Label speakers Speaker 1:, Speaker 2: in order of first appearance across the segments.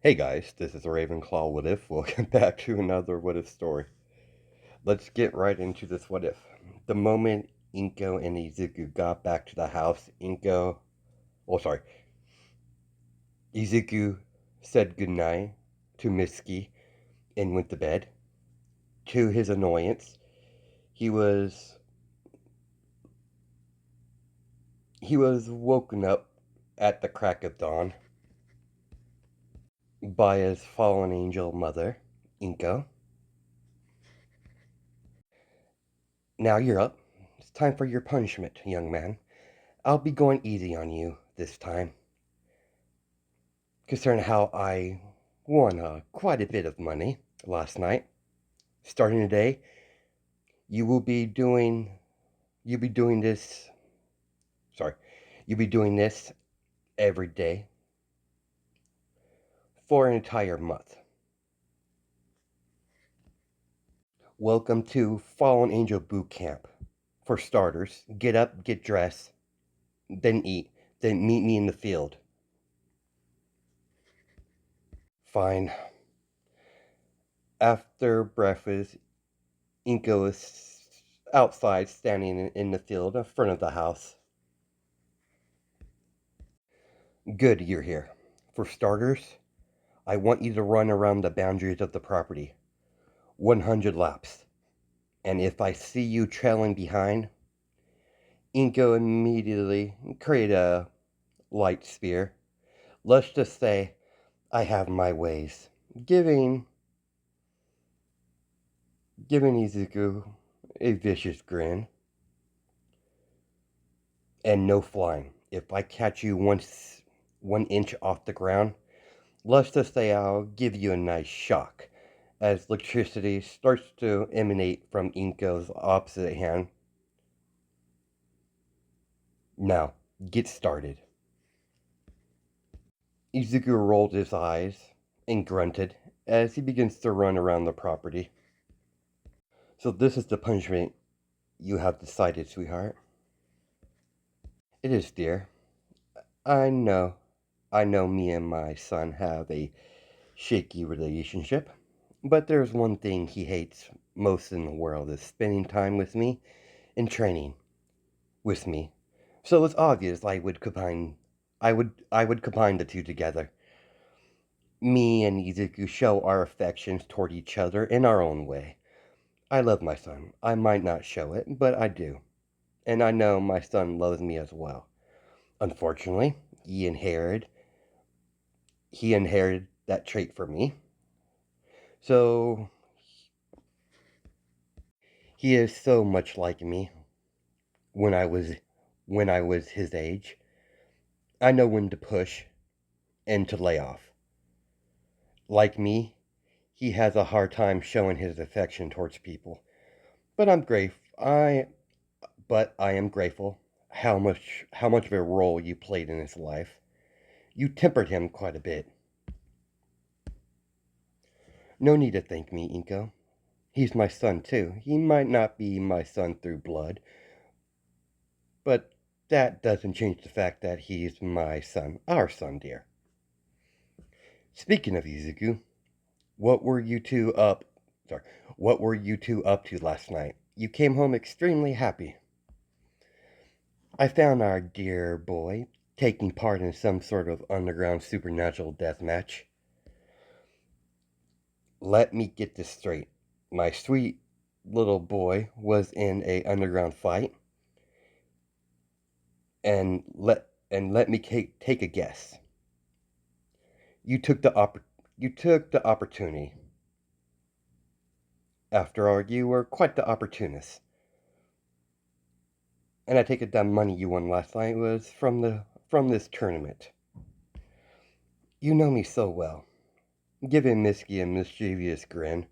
Speaker 1: Hey guys, this is Ravenclaw What If. Welcome back to another What If story. Let's get right into this What If. The moment Inko and Izuku got back to the house, Izuku said goodnight to Mitsuki and went to bed. To his annoyance, he was he was woken up at the crack of dawn by his fallen angel mother, Inko. Now you're up. It's time for your punishment, young man. I'll be going easy on you this time, considering how I won quite a bit of money last night. Starting today, you will be doing you'll be doing this sorry, you'll be doing this every day for an entire month. Welcome to Fallen Angel Boot Camp. For starters, get up, get dressed, then eat, then meet me in the field. Fine. After breakfast, Inko is outside standing in the field in front of the house. Good you're here. For starters, I want you to run around the boundaries of the property. 100 laps. And if I see you trailing behind, Inko immediately create a light spear. Let's just say I have my ways. Giving Izuku a vicious grin. And no flying. If I catch you 1 inch off the ground, let's just say I'll give you a nice shock as electricity starts to emanate from Inko's opposite hand. Now, get started. Izuku rolled his eyes and grunted as he begins to run around the property. So this is the punishment you have decided, sweetheart. It is, dear. I know. I know me and my son have a shaky relationship, but there's one thing he hates most in the world is spending time with me and training with me. So it's obvious I would combine the two together. Me and Izuku show our affections toward each other in our own way. I love my son. I might not show it, but I do. And I know my son loves me as well. Unfortunately, he inherited that trait from me. So he is so much like me when I was his age. I know when to push and to lay off. Like me, he has a hard time showing his affection towards people. But I am grateful how much of a role you played in his life. You tempered him quite a bit. No need to thank me, Inko. He's my son too. He might not be my son through blood, but that doesn't change the fact that he's my son, our son, dear. Speaking of Izuku, what were you two up sorry, what were you two up to last night? You came home extremely happy. I found our dear boy taking part in some sort of underground supernatural death match. Let me get this straight. My sweet little boy was in a underground fight, and let me take a guess. You took the opportunity. After all, you were quite the opportunist. And I take it that money you won last night was from this tournament. You know me so well. Giving Misky a mischievous grin.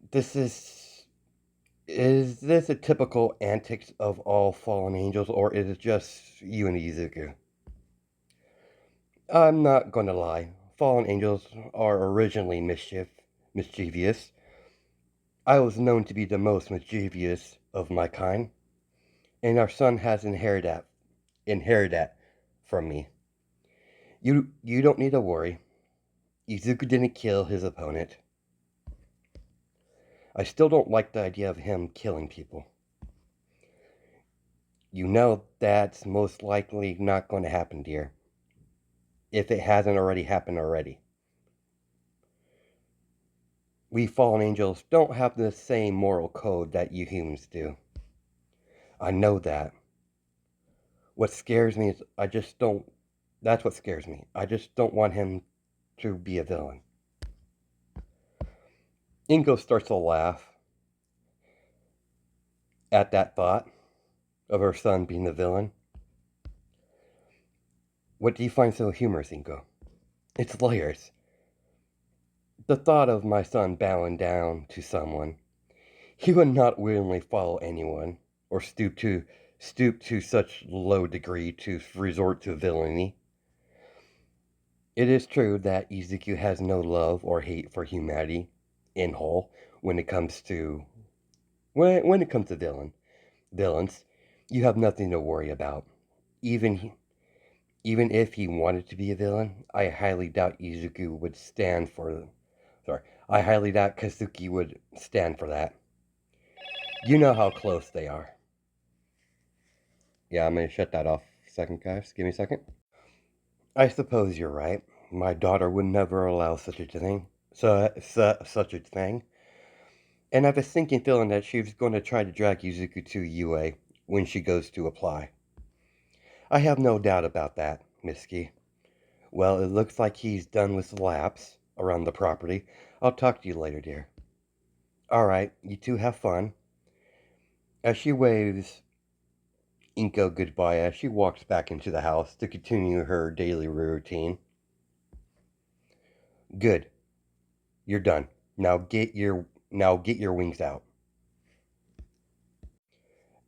Speaker 1: This is this a typical antics of all fallen angels, or is it just you and Izuku? I'm not gonna lie. Fallen angels are originally mischievous. I was known to be the most mischievous of my kind, and our son has inherited that from me. You don't need to worry. Izuku didn't kill his opponent. I still don't like the idea of him killing people. You know that's most likely not going to happen, dear. If it hasn't already happened already. We fallen angels don't have the same moral code that you humans do. I know that. What scares me is I just don't. That's what scares me. I just don't want him to be a villain. Ingo starts to laugh at that thought of her son being the villain. What do you find so humorous, Ingo? It's layers. The thought of my son bowing down to someone. He would not willingly follow anyone, or stoop to such low degree to resort to villainy. It is true that Izuku has no love or hate for humanity in whole when it comes to when it comes to villains. You have nothing to worry about. Even even if he wanted to be a villain, I highly doubt Izuku would stand for. Sorry, I highly doubt Kazuki would stand for that. You know how close they are. Yeah, I'm gonna shut that off a second, guys. Give me a second. I suppose you're right. My daughter would never allow such a thing. Such a thing. And I have a sinking feeling that she's going to try to drag Yuzuku to UA when she goes to apply. I have no doubt about that, Mitsuki. Well, it looks like he's done with the laps around the property. I'll talk to you later, dear. Alright, you two have fun. As she waves Inko goodbye as she walks back into the house to continue her daily routine. Good. You're done. Now get your wings out.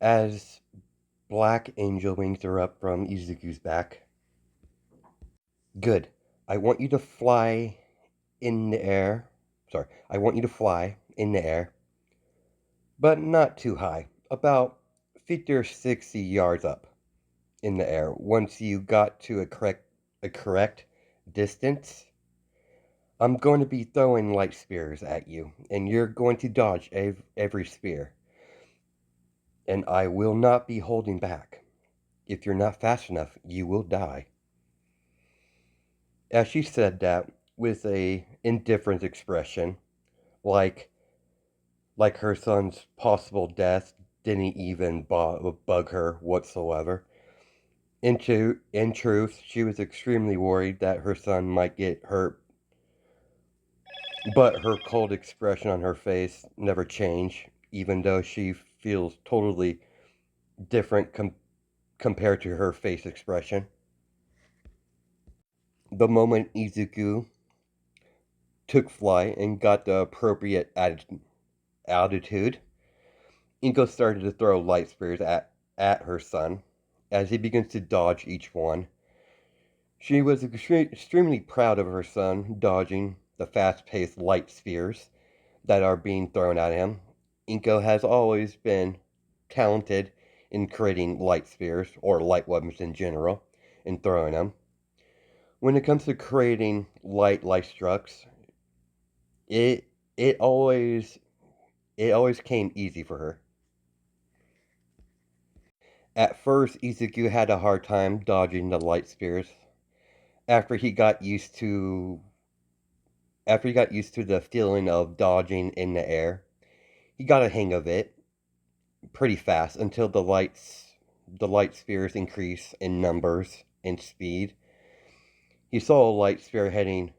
Speaker 1: As black angel wings are up from Izuku's back. Good. I want you to fly in the air. Sorry. I want you to fly in the air, but not too high. About 50 or 60 yards up in the air. Once you got to a correct distance, I'm going to be throwing light spears at you, and you're going to dodge every spear. And I will not be holding back. If you're not fast enough, you will die. As she said that with a indifferent expression, like her son's possible death didn't even bug her whatsoever. In truth, she was extremely worried that her son might get hurt, but her cold expression on her face never changed, even though she feels totally different compared to her face expression. The moment Izuku took flight and got the appropriate altitude, Inko started to throw light spears at her son. As he begins to dodge each one, she was extremely proud of her son dodging the fast-paced light spears that are being thrown at him. Inko has always been talented in creating light spears, or light weapons in general, and throwing them. When it comes to creating light strucks, it it always it always came easy for her. At first, Izuku had a hard time dodging the light spears. After he got used to the feeling of dodging in the air, he got a hang of it pretty fast until the light spheres increase in numbers and speed. He saw a light sphere heading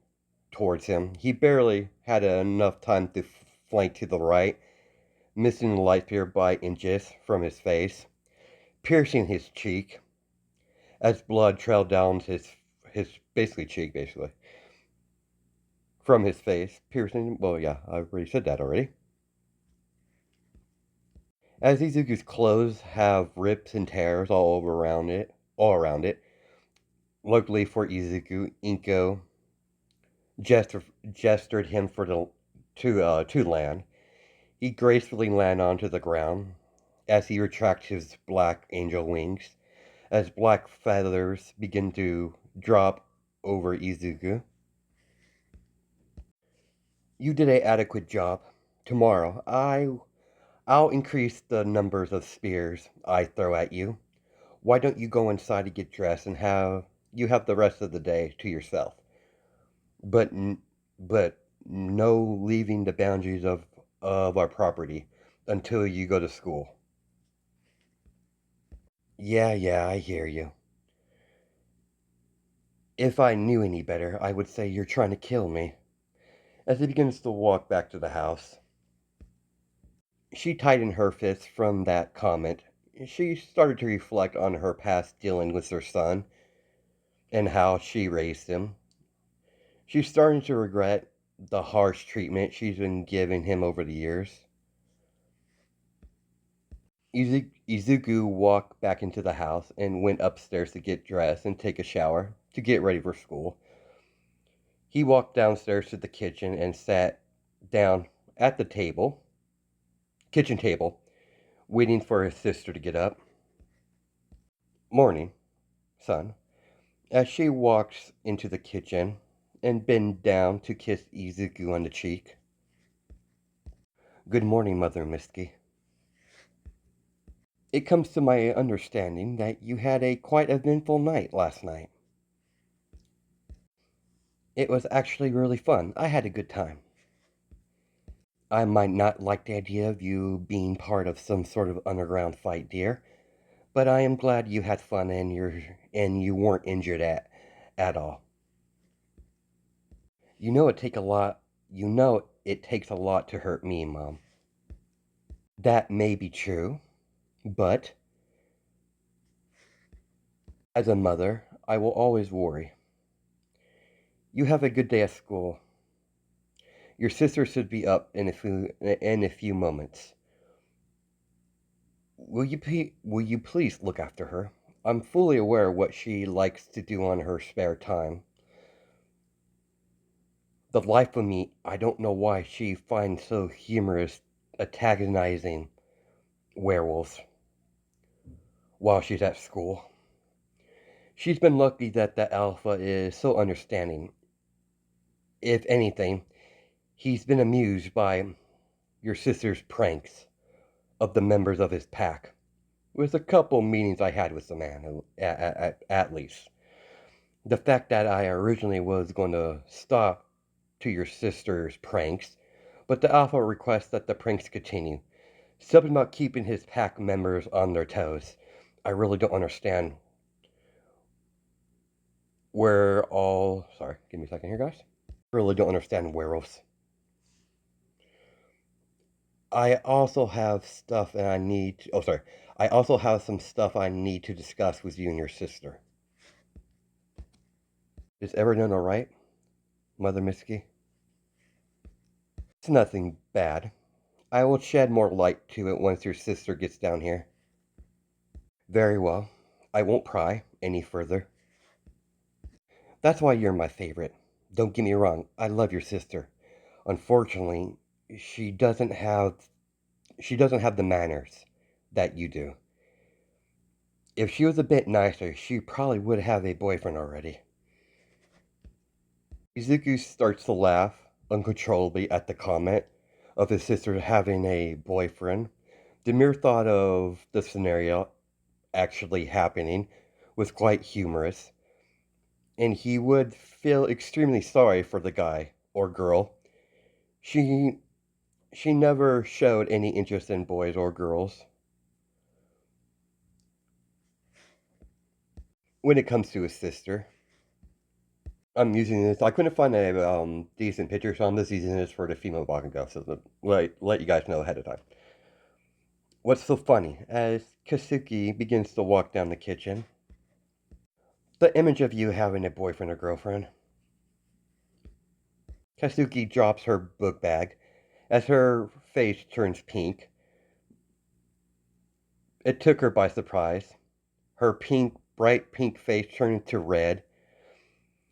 Speaker 1: towards him. He barely had enough time to flank to the right, missing the light sphere by inches from his face, piercing his cheek as blood trailed down his basically cheek, basically, from his face, piercing. Well, yeah, I already said that already. As Izuku's clothes have rips and tears all around it. Luckily for Izuku, Inko gestured him to land. He gracefully landed onto the ground as he retracts his black angel wings. As black feathers begin to drop over Izuku. You did an adequate job. Tomorrow, I'll increase the numbers of spears I throw at you. Why don't you go inside to get dressed and have the rest of the day to yourself? But but no leaving the boundaries of our property until you go to school. Yeah, I hear you. If I knew any better, I would say you're trying to kill me. As he begins to walk back to the house, she tightened her fists from that comment. She started to reflect on her past dealing with her son and how she raised him. She's starting to regret the harsh treatment she's been giving him over the years. Izuku walked back into the house and went upstairs to get dressed and take a shower to get ready for school. He walked downstairs to the kitchen and sat down at the kitchen table, waiting for his sister to get up. Morning, son. As she walks into the kitchen and bend down to kiss Izuku on the cheek. Good morning, Mother Misty. It comes to my understanding that you had a quite eventful night last night. It was actually really fun. I had a good time. I might not like the idea of you being part of some sort of underground fight, dear, but I am glad you had fun and you weren't injured at all. You know it takes a lot to hurt me, Mom. That may be true, but as a mother, I will always worry. You have a good day at school. Your sister should be up in a few moments. Will you please look after her? I'm fully aware of what she likes to do on her spare time. The life of me, I don't know why she finds so humorous antagonizing werewolves while she's at school. She's been lucky that the alpha is so understanding. If anything, he's been amused by your sister's pranks of the members of his pack. With a couple meetings I had with the man, at least. The fact that I originally was going to stop to your sister's pranks, but the Alpha requests that the pranks continue. Something about keeping his pack members on their toes. I really don't understand where all... Sorry, give me a second here, guys. Really don't understand werewolves. I also have stuff and I need to... Oh, sorry. I also have some stuff I need to discuss with you and your sister. Is everyone alright, Mother Misky? It's nothing bad. I will shed more light to it once your sister gets down here. Very well. I won't pry any further. That's why you're my favorite. Don't get me wrong, I love your sister. Unfortunately, she doesn't have the manners that you do. If she was a bit nicer, she probably would have a boyfriend already. Izuku starts to laugh uncontrollably at the comment of his sister having a boyfriend. The mere thought of the scenario actually happening was quite humorous, and he would feel extremely sorry for the guy or girl. She she never showed any interest in boys or girls when it comes to his sister. I'm using this. I couldn't find a decent picture, so I'm just using this for the female Bakugo, so let you guys know ahead of time. What's so funny? As Kasuki begins to walk down the kitchen, the image of you having a boyfriend or girlfriend. Kasuki drops her book bag as her face turns pink. It took her by surprise. Her bright pink face turned to red.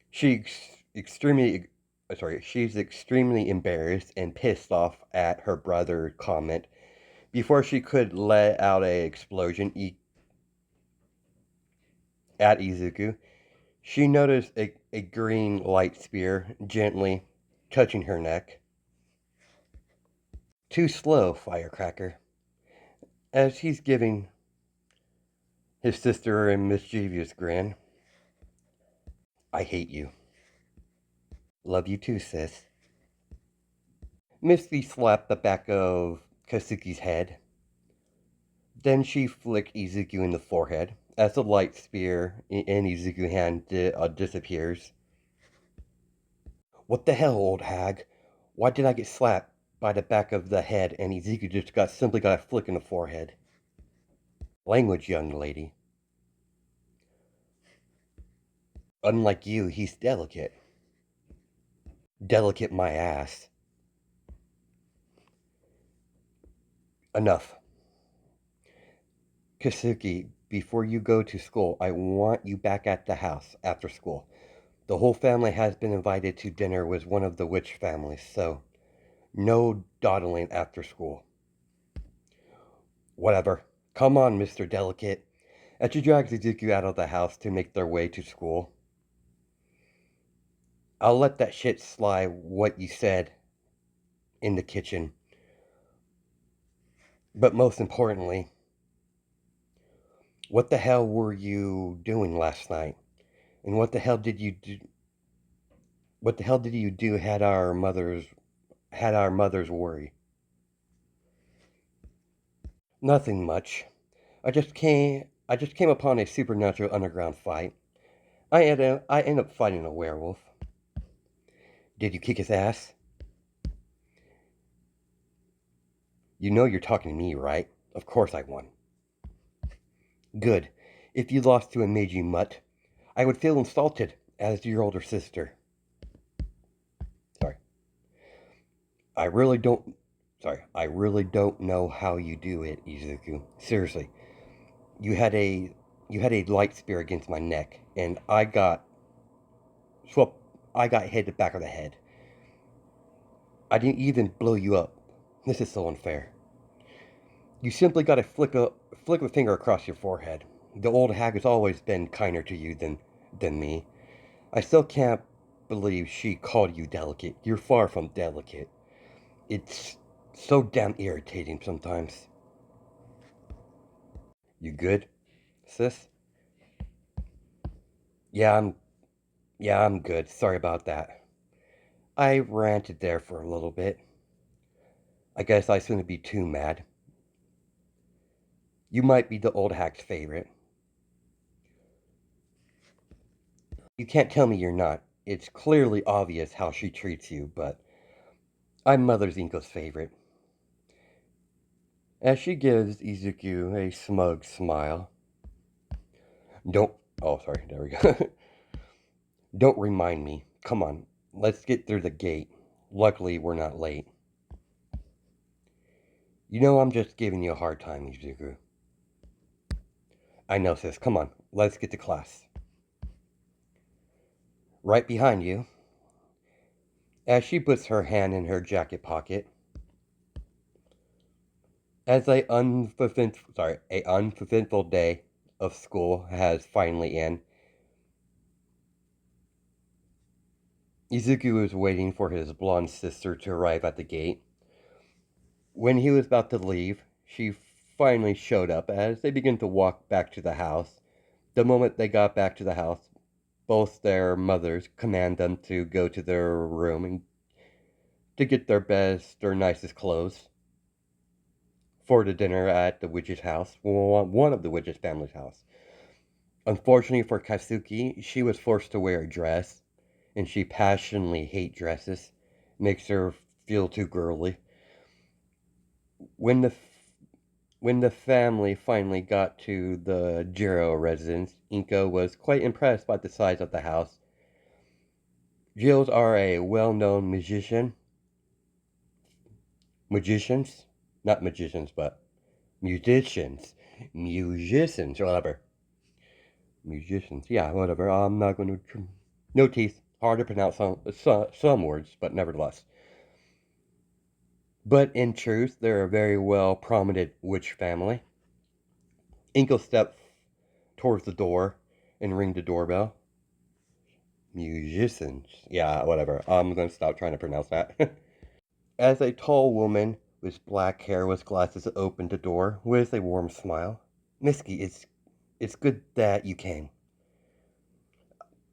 Speaker 1: She's extremely embarrassed and pissed off at her brother's comment. Before she could let out a explosion at Izuku, She noticed a green light spear gently touching her neck. Too slow, Firecracker. As he's giving his sister a mischievous grin. I hate you. Love you too, sis. Misty slapped the back of Kasuki's head. Then she flicked Izuku in the forehead as the light spear in Izuku's hand disappears. What the hell, old hag? Why did I get slapped by the back of the head and Izuku just simply got a flick in the forehead? Language, young lady. Unlike you, he's delicate. Delicate my ass. Enough. Kasuki, before you go to school, I want you back at the house after school. The whole family has been invited to dinner with one of the witch families, so no dawdling after school. Whatever. Come on, Mr. Delicate. As she drags Izuku out of the house to make their way to school. I'll let that shit slide what you said in the kitchen. But most importantly, what the hell were you doing last night? And what the hell did you do? What the hell did you do had our mothers worry? Nothing much. I just came upon a supernatural underground fight. I ended up fighting a werewolf. Did you kick his ass? You know you're talking to me, right? Of course I won. Good. If you lost to a Meiji mutt, I would feel insulted as your older sister. Sorry. I really don't I really don't know how you do it, Izuku. Seriously. You had a light spear against my neck, and swap I got hit the back of the head. I didn't even blow you up. This is so unfair. You simply got to flick a finger across your forehead. The old hag has always been kinder to you than me. I still can't believe she called you delicate. You're far from delicate. It's so damn irritating sometimes. You good, sis? Yeah, I'm good. Sorry about that. I ranted there for a little bit. I guess I shouldn't be too mad. You might be the old hag's favorite. You can't tell me you're not. It's clearly obvious how she treats you, but I'm Mother Zinko's favorite. As she gives Izuku a smug smile. Don't. Oh, sorry. There we go. Don't remind me. Come on. Let's get through the gate. Luckily, we're not late. You know I'm just giving you a hard time, Izuku. I know, sis. Come on. Let's get to class. Right behind you. As she puts her hand in her jacket pocket. As a unfulfilled day of school has finally ended, Izuku was waiting for his blonde sister to arrive at the gate. When he was about to leave, she finally showed up as they began to walk back to the house. The moment they got back to the house, both their mothers command them to go to their room and to get their best or nicest clothes for the dinner at the witch's house, one of the witch's family's house. Unfortunately for Katsuki, she was forced to wear a dress, and she passionately hates dresses. Makes her feel too girly. When the when the family finally got to the Jiro residence, Inko was quite impressed by the size of the house. Jiros are a well-known magicians, not magicians, but musicians, or whatever. Musicians, yeah, whatever. I'm not going to. No teeth. Hard to pronounce some words, but nevertheless. But in truth, they're a very well prominent witch family. Inko stepped towards the door and rang the doorbell. Musicians. Yeah, whatever. I'm gonna stop trying to pronounce that. As a tall woman with black hair with glasses opened the door with a warm smile. Misky, it's good that you came.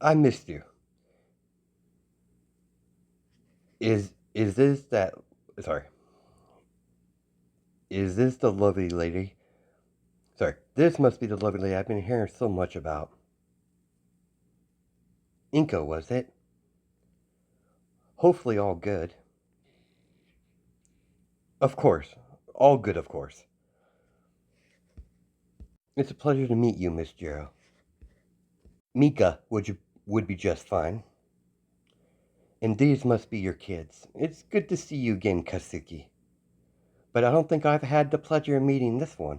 Speaker 1: I missed you. Is this that sorry. Is this the lovely lady? Sorry, this must be the lovely lady I've been hearing so much about. Inko, was it? Hopefully all good. Of course. All good, of course. It's a pleasure to meet you, Miss Jiro. Mika would be just fine. And these must be your kids. It's good to see you again, Kasuki. But I don't think I've had the pleasure of meeting this one.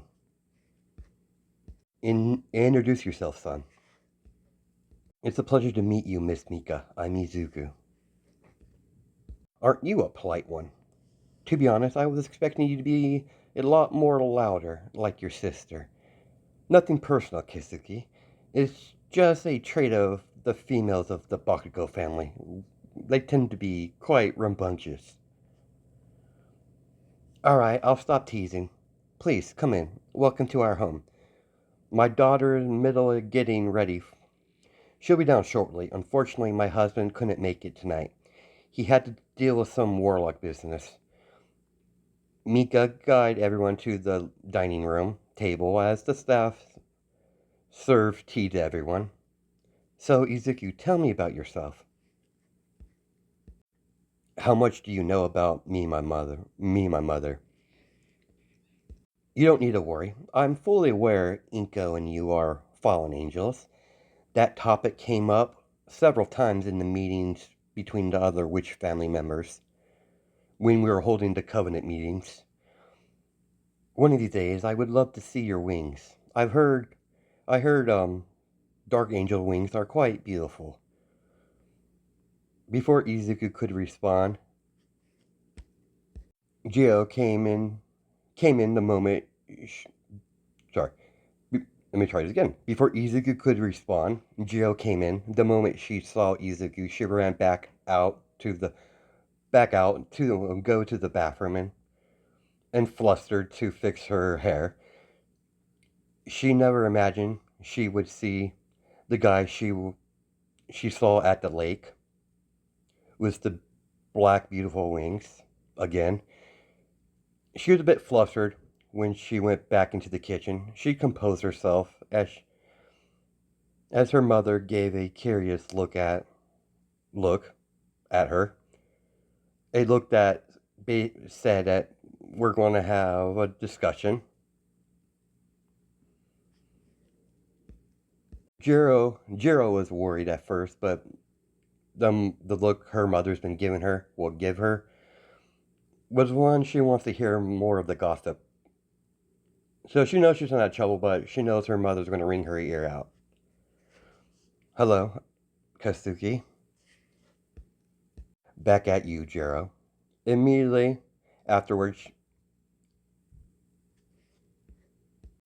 Speaker 1: Introduce yourself, son. It's a pleasure to meet you, Miss Mika. I'm Izuku. Aren't you a polite one? To be honest, I was expecting you to be a lot more louder, like your sister. Nothing personal, Kisuki. It's just a trait of the females of the Bakugo family. They tend to be quite rambunctious. Alright, I'll stop teasing. Please, come in. Welcome to our home. My daughter is in the middle of getting ready. She'll be down shortly. Unfortunately, my husband couldn't make it tonight. He had to deal with some warlock business. Mika guided everyone to the dining room table as the staff served tea to everyone. So, Izuku, tell me about yourself. How much do you know about me, my mother? You don't need to worry. I'm fully aware Inko and you are fallen angels. That topic came up several times in the meetings between the other witch family members when we were holding the covenant meetings. One of these days, I would love to see your wings. I heard, dark angel wings are quite beautiful. Before Izuku could respond, Gio came in the moment. Sorry, let me try this again. Before Izuku could respond, Gio came in. The moment she saw Izuku, she ran back out to go to the bathroom and flustered to fix her hair. She never imagined she would see the guy she saw at the lake with the black beautiful wings again. She was a bit flustered when she went back into the kitchen. She composed herself as her mother gave a curious look at her. A look that said that we're going to have a discussion. Jiro was worried at first, but the look her mother's been giving her will give her was one she wants to hear more of the gossip. So she knows she's in that trouble, but she knows her mother's going to wring her ear out. Hello, Kazuki. Back at you, Jiro. Immediately afterwards, she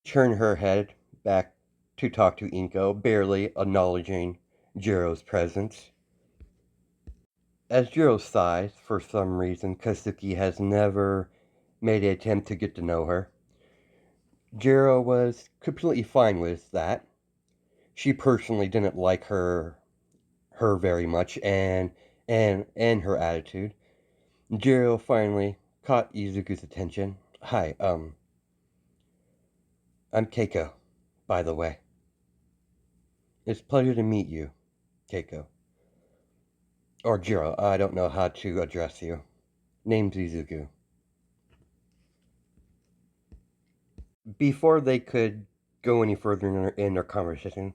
Speaker 1: turned her head back to talk to Inko, barely acknowledging Jiro's presence. As Jiro sighs, for some reason, Kazuki has never made an attempt to get to know her. Jiro was completely fine with that. She personally didn't like her very much and her attitude. Jiro finally caught Izuku's attention. Hi, I'm Keiko, by the way. It's a pleasure to meet you, Keiko. Or Jiro, I don't know how to address you. Name's Izuku. Before they could go any further in their conversation,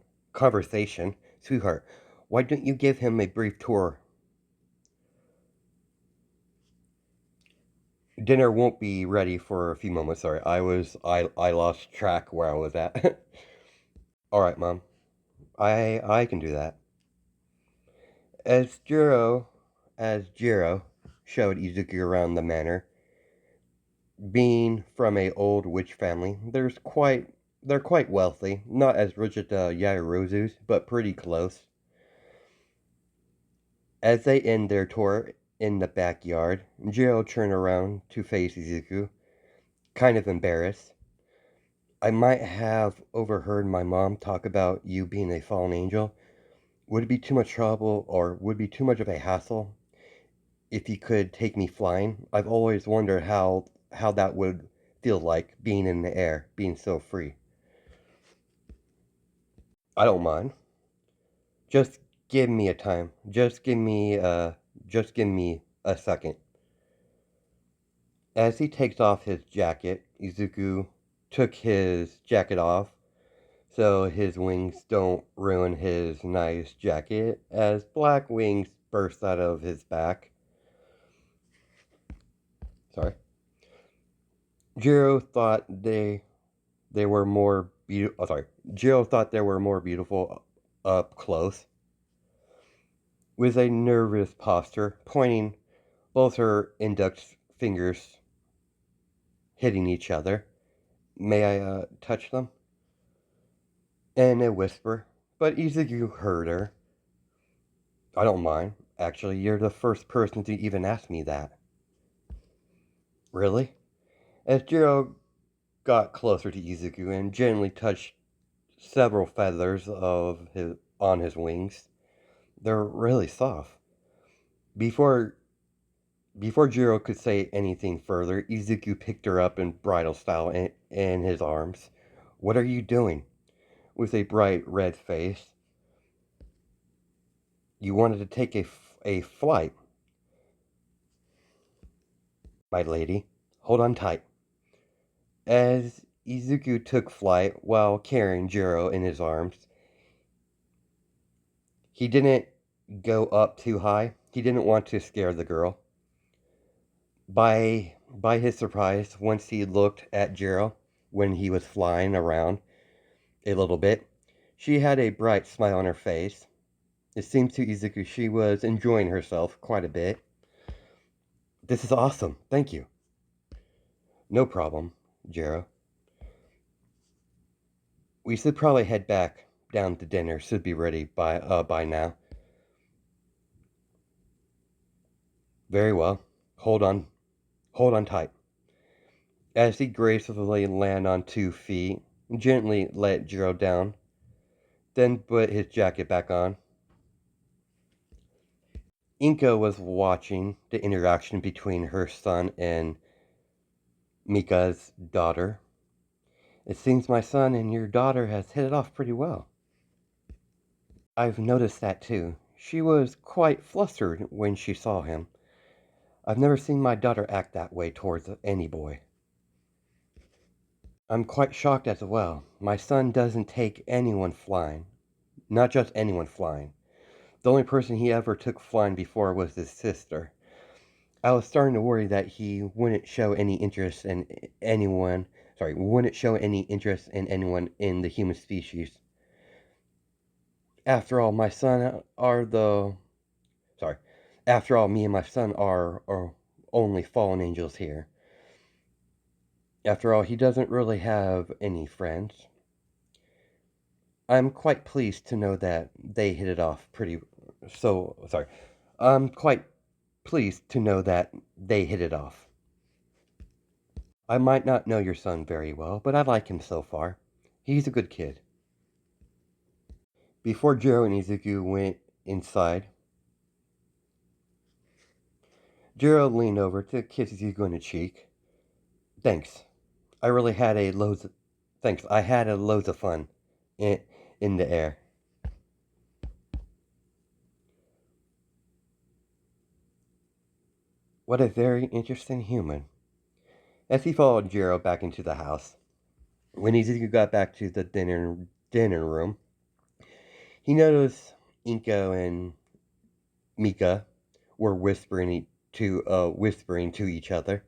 Speaker 1: sweetheart, why don't you give him a brief tour? Dinner won't be ready for a few moments. Sorry, I lost track where I was at. All right, Mom. I can do that. As Jiro showed Izuku around the manor, being from a old witch family, they're quite wealthy. Not as rich as the Yaoyorozus, but pretty close. As they end their tour in the backyard, Jiro turned around to face Izuku, kind of embarrassed. I might have overheard my mom talk about you being a fallen angel. Would it be too much trouble or would it be too much of a hassle if you could take me flying? I've always wondered how that would feel like being in the air, being so free. I don't mind. Just give me a time. Just give me a second. As he takes off his jacket, Izuku took his jacket off so his wings don't ruin his nice jacket as black wings burst out of his back. Sorry. Jiro thought they were more beautiful. Oh, sorry. Jiro thought they were more beautiful up close. With a nervous posture, pointing both her index fingers hitting each other. May I touch them? In a whisper, but Izuku heard her. I don't mind. Actually, you're the first person to even ask me that. Really? As Jiro got closer to Izuku and gently touched several feathers of his on his wings, they're really soft. Before before Jiro could say anything further, Izuku picked her up in bridal style in his arms. What are you doing? With a bright red face. You wanted to take a flight, my lady. Hold on tight. As Izuku took flight while carrying Jiro in his arms, he didn't go up too high. He didn't want to scare the girl. By his surprise, once he looked at Jiro when he was flying around a little bit, she had a bright smile on her face. It seemed to Izuku she was enjoying herself quite a bit. This is awesome. Thank you. No problem, Jiro. We should probably head back down to dinner. Should be ready by now. Very well. Hold on. Hold on tight. As he gracefully landed on 2 feet, gently let Jiro down, then put his jacket back on. Inka was watching the interaction between her son and Mika's daughter. It seems my son and your daughter has hit it off pretty well. I've noticed that too. She was quite flustered when she saw him. I've never seen my daughter act that way towards any boy. I'm quite shocked as well. My son doesn't take anyone flying. Not just anyone flying. The only person he ever took flying before was his sister. I was starting to worry that he wouldn't show any interest in anyone. Sorry, wouldn't show any interest in anyone in the human species. After all, my son are the. Sorry. After all, me and my son are only fallen angels here. After all, he doesn't really have any friends. I'm quite pleased to know that they hit it off pretty. So, sorry. I'm quite pleased to know that they hit it off. I might not know your son very well, but I like him so far. He's a good kid. Before Jiro and Izuku went inside, Jiro leaned over to kiss Izuku on the cheek. Thanks. I really had a loads of, Thanks. I had a loads of fun in, in the air. What a very interesting human. As he followed Jiro back into the house, when Izuku got back to the dinner room, he noticed Inko and Mika were whispering to each other.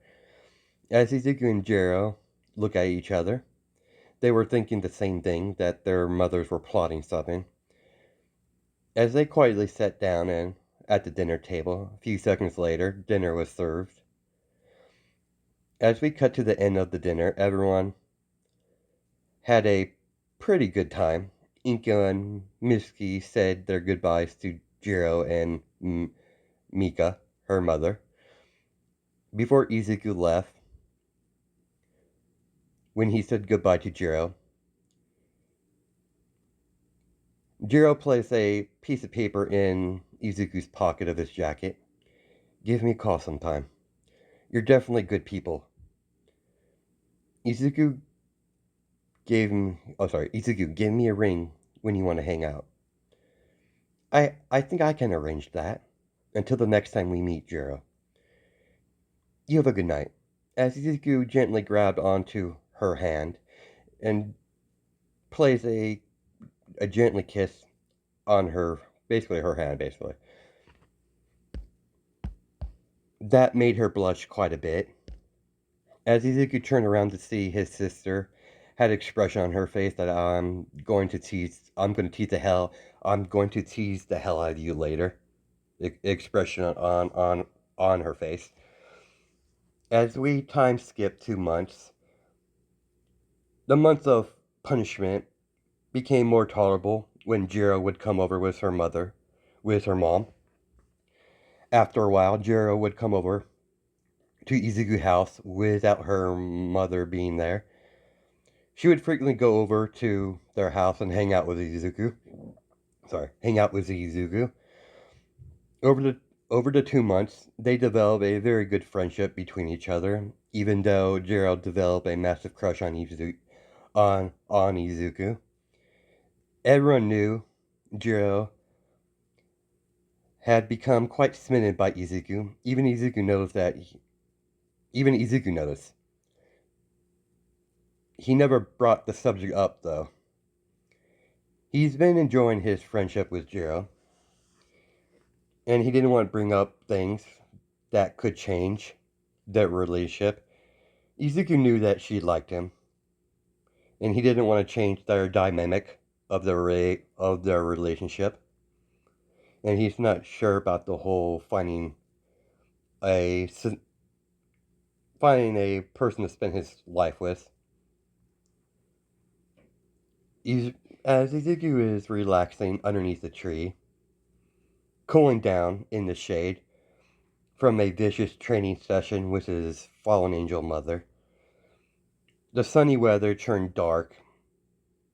Speaker 1: As Izuku and Jiro looked at each other, they were thinking the same thing, that their mothers were plotting something. As they quietly sat down and at the dinner table, a few seconds later, dinner was served. As we cut to the end of the dinner, everyone had a pretty good time. Inko and Mitsuki said their goodbyes to Jiro and Mika, her mother. Before Izuku left, when he said goodbye to Jiro placed a piece of paper in Izuku's pocket of his jacket. Give me a call sometime. You're definitely good people. Izuku Izuku, give me a ring when you want to hang out. I think I can arrange that. Until the next time we meet, Jiro. You have a good night. As Izuku gently grabbed onto her hand and plays a gently kiss on her, basically her hand, basically. That made her blush quite a bit. As Izuku turned around to see his sister, had an expression on her face that I'm going to tease the hell out of you later. Expression on her face. As we time skip 2 months, the month of punishment became more tolerable when Jiro would come over with her mom. After a while, Jiro would come over to Izuku's house without her mother being there. She would frequently go over to their house and hang out with Izuku. Over the 2 months, they developed a very good friendship between each other, even though Jiro developed a massive crush on Izuku. Everyone knew Jiro had become quite smitten by Izuku. Even Izuku noticed. He never brought the subject up, though. He's been enjoying his friendship with Jiro, and he didn't want to bring up things that could change their relationship. Izuku knew that she liked him, and he didn't want to change their dynamic of their relationship. And he's not sure about the whole a finding a person to spend his life with. As Izuku is relaxing underneath the tree, cooling down in the shade from a vicious training session with his fallen angel mother, the sunny weather turned dark,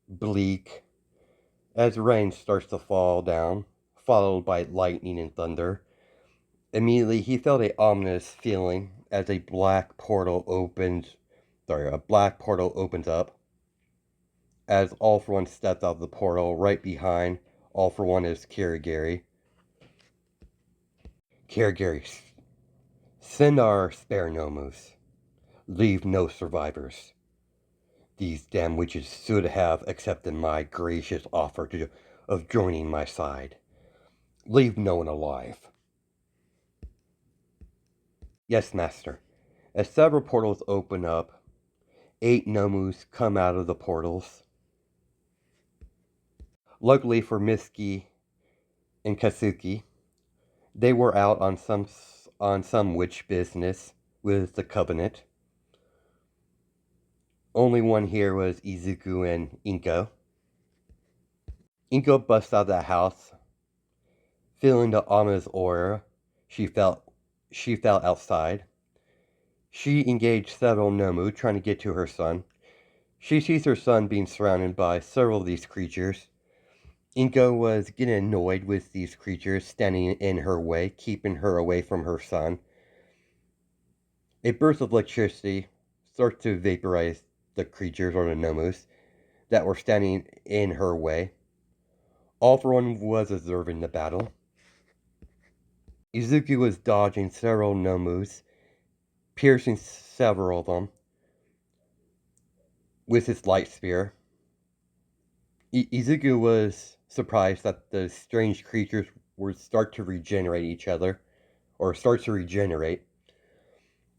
Speaker 1: bleak, as rain starts to fall down, followed by lightning and thunder. Immediately, he felt an ominous feeling as a black portal opens up. As All For One stepped out of the portal, right behind All For One is Kirigiri. Kirigiri, send our spare nomus. Leave no survivors. These damn witches should have accepted my gracious offer of joining my side. Leave no one alive. Yes, master. As several portals open up, 8 nomus come out of the portals. Luckily for Mitsuki and Katsuki, they were out on some witch business with the Covenant. Only one here was Izuku and Inko. Inko busts out of the house, feeling the ominous aura she felt outside. She engaged several Nomu trying to get to her son. She sees her son being surrounded by several of these creatures. Inko was getting annoyed with these creatures standing in her way, keeping her away from her son. A burst of electricity starts to vaporize the creatures or the Nomus that were standing in her way. All For One was observing the battle. Izuku was dodging several Nomus, piercing several of them with his light spear. Izuku was surprised that the strange creatures would start to regenerate.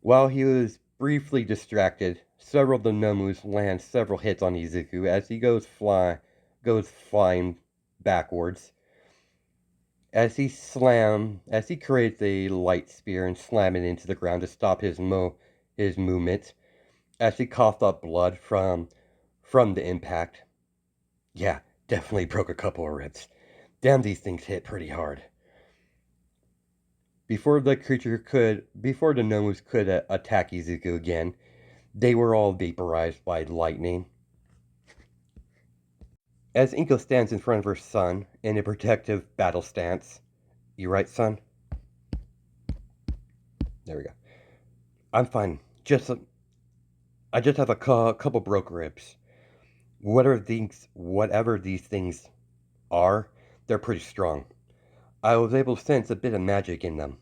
Speaker 1: While he was briefly distracted, several of the Nomus land several hits on Izuku as he goes flying backwards. As he creates a light spear and slam it into the ground to stop his movement, as he coughed up blood from the impact. Yeah, definitely broke a couple of ribs. Damn, these things hit pretty hard. Before before the gnomes could attack Izuku again, they were all vaporized by lightning. As Inko stands in front of her son in a protective battle stance, you right, son? There we go. I'm fine. I just have a couple broke ribs. Whatever these things are, they're pretty strong. I was able to sense a bit of magic in them.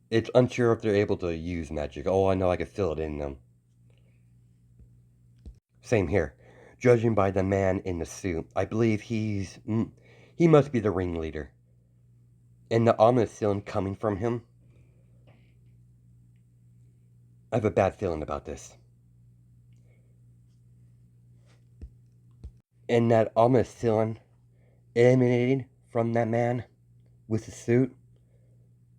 Speaker 1: It's unsure if they're able to use magic. Oh, I know I can feel it in them. Same here. Judging by the man in the suit, I believe he must be the ringleader. And the ominous feeling coming from him, I have a bad feeling about this. And that ominous feeling emanating from that man with the suit,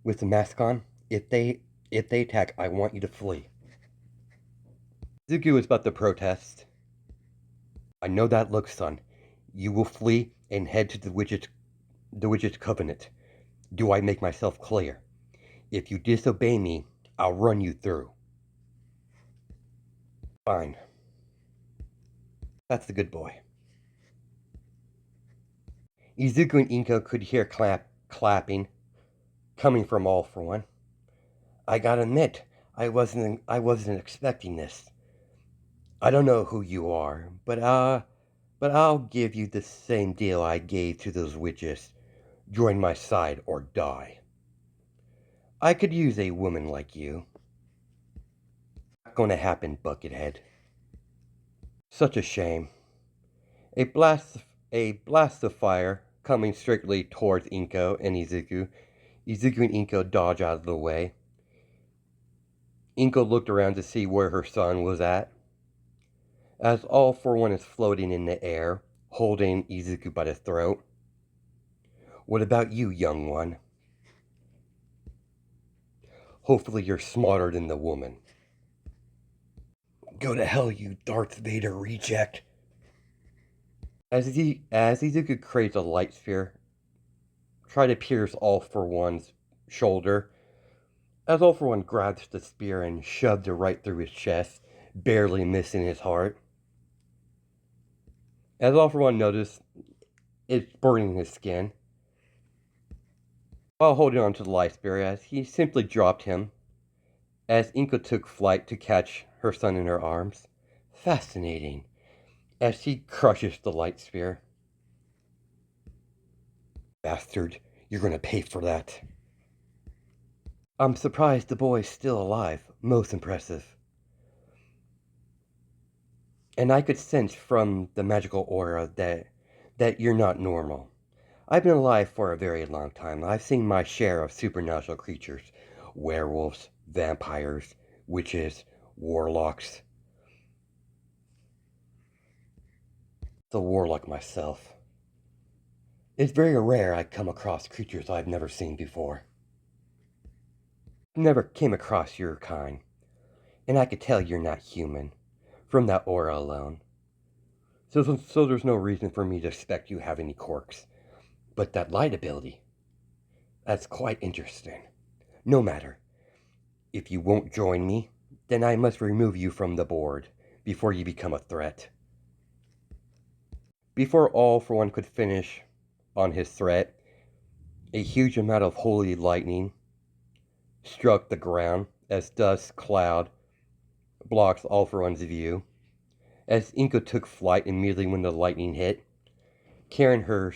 Speaker 1: with the mask on, if they attack, I want you to flee. Zuko is about to protest. I know that look, son. You will flee and head to the witch's covenant. Do I make myself clear? If you disobey me, I'll run you through. Fine. That's the good boy. Izuku and Inko could hear clapping coming from All for One. I gotta admit, I wasn't expecting this. I don't know who you are, but I'll give you the same deal I gave to those witches. Join my side or die. I could use a woman like you. Not gonna happen, Buckethead. Such a shame. A blast of fire coming strictly towards Inko and Izuku. Izuku and Inko dodge out of the way. Inko looked around to see where her son was at. As All for One is floating in the air, holding Izuku by the throat. What about you, young one? Hopefully you're smarter than the woman. Go to hell, you Darth Vader reject. As Izuku creates a light sphere, try to pierce All for One's shoulder, as All for One grabs the spear and shoved it right through his chest, barely missing his heart. As All for One noticed, it's burning his skin. While holding on to the light spear, as he simply dropped him, as Inko took flight to catch her son in her arms. Fascinating. As she crushes the light spear. Bastard, you're gonna pay for that. I'm surprised the boy's still alive. Most impressive. And I could sense from the magical aura that you're not normal. I've been alive for a very long time. I've seen my share of supernatural creatures. Werewolves, vampires, witches, warlocks. The warlock myself. It's very rare I come across creatures I've never seen before. Never came across your kind, and I could tell you're not human, from that aura alone. So there's no reason for me to expect you have any quirks. But that light ability, that's quite interesting. No matter. If you won't join me, then I must remove you from the board before you become a threat. Before All for One could finish on his threat, a huge amount of holy lightning struck the ground as dust cloud blocks All for One's view. As Inko took flight immediately when the lightning hit, carrying her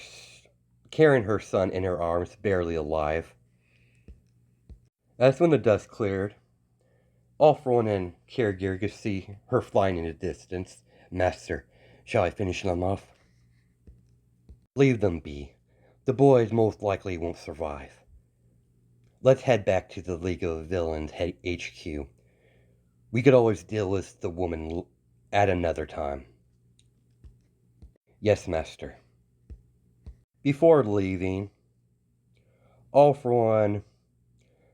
Speaker 1: son in her arms, barely alive. As when the dust cleared, All for One and Kira could see her flying in the distance. Master, shall I finish them off? Leave them be. The boys most likely won't survive. Let's head back to the League of Villains HQ. We could always deal with the woman at another time. Yes, Master. Before leaving, All for One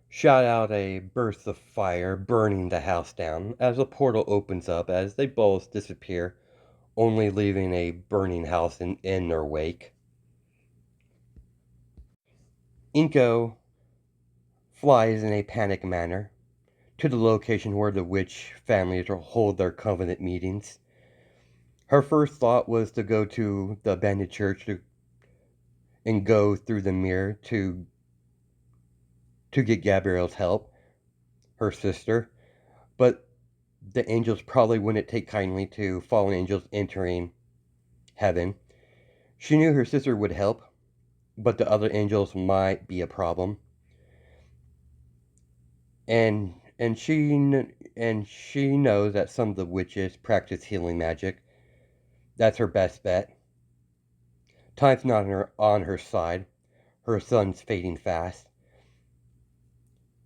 Speaker 1: shot out a burst of fire, burning the house down as a portal opens up as they both disappear, only leaving a burning house in their wake. Inko flies in a panic manner to the location where the witch families hold their covenant meetings. Her first thought was to go to the abandoned church and go through the mirror to get Gabrielle's help, her sister. But the angels probably wouldn't take kindly to fallen angels entering heaven. She knew her sister would help, but the other angels might be a problem. And she knows that some of the witches practice healing magic. That's her best bet. Time's not on her side. Her son's fading fast.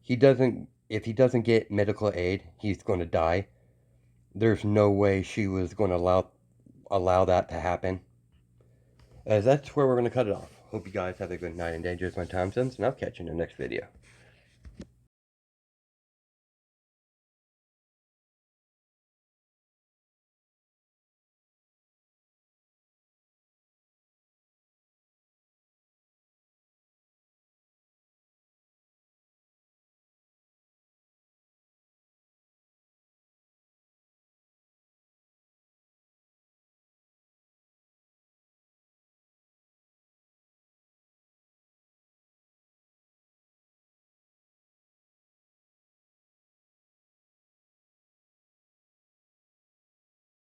Speaker 1: If he doesn't get medical aid, he's going to die. There's no way she was going to allow that to happen. As that's where we're going to cut it off. Hope you guys have a good night and day. Just my time sense, and I'll catch you in the next video.